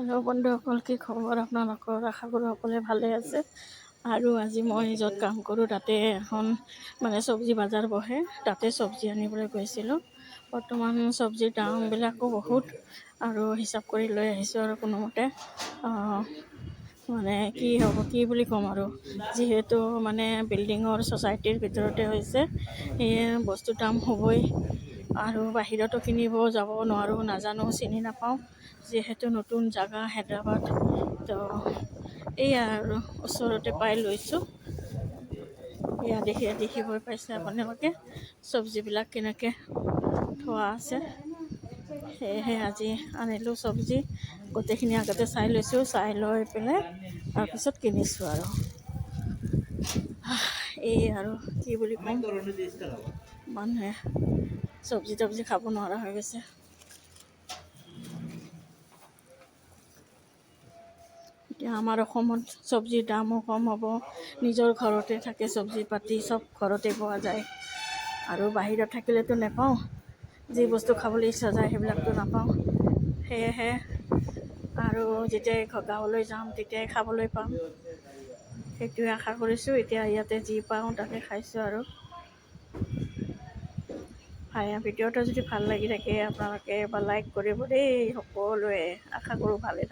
Hello' বন্ধুসকল, কি খবৰ আপোনালোকৰ? আশা কৰোঁ সকলোৱে ভালে আছে। আৰু আজি মই য'ত কাম কৰোঁ তাতে এখন চব্জি বজাৰ বহে, তাতে চব্জি আনিবলৈ গৈছিলোঁ। বৰ্তমান চব্জিৰ দামবিলাকো বহুত, আৰু হিচাপ কৰি লৈ আহিছোঁ আৰু কোনোমতে কি হ'ব, কি বুলি ক'ম আৰু, যিহেতু বিল্ডিঙৰ ছ'চাইটিৰ ভিতৰতে হৈছে, সেয়ে বস্তুৰ দাম হ'বই। আৰু বাহিৰতো কিনিব যাব নোৱাৰোঁ, নাজানো, চিনি নাপাওঁ, যিহেতু নতুন জাগা হায়দৰাবাদ। তো এয়া আৰু ওচৰতে পাই লৈছোঁ। এয়া দেখিবই পাইছে আপোনালোকে চব্জিবিলাক কেনেকৈ থোৱা আছে। সেয়েহে আজি আনিলোঁ চব্জি। গোটেইখিনি আগতে চাই লৈছোঁ, চাই লৈ পেলাই তাৰপিছত কিনিছোঁ আৰু এই আৰু কি বুলি ক'ম, মানুহে চব্জি খাব নোৱাৰা হৈ গৈছে। এতিয়া আমাৰ অসমত চব্জিৰ দামো কম হ'ব, নিজৰ ঘৰতে থাকে চব্জি পাতি, চব ঘৰতে পোৱা যায়। আৰু বাহিৰত থাকিলেতো নাপাওঁ, যি বস্তু খাবলৈ ইচ্ছা যায় সেইবিলাকতো নাপাওঁ। সেয়েহে আৰু যেতিয়াই গাঁৱলৈ যাম তেতিয়াই খাবলৈ পাম, সেইটোৱে আশা কৰিছোঁ। এতিয়া ইয়াতে যি পাওঁ তাকে খাইছোঁ। আৰু ভিডিঅ'টো যদি ভাল লাগি থাকে আপোনালোকে লাইক কৰিব দেই সকলোৱে, আশা কৰোঁ ভালে থাকে।